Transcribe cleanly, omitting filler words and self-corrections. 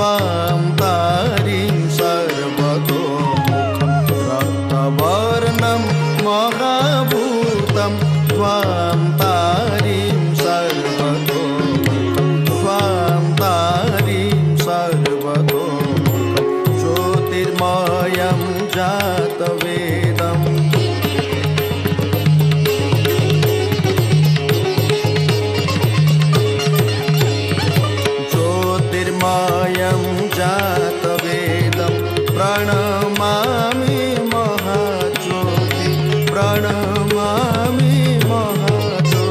त्वां तारीं सर्वतोमुखं रक्तवर्णं महाभूतं त्वां तारीं सर्वतोमुखं त्वां तारीं सर्वतोमुखं ज्योतिर्मयं जातवेदम् ज्योतिर्मयं जातवेदं प्रणम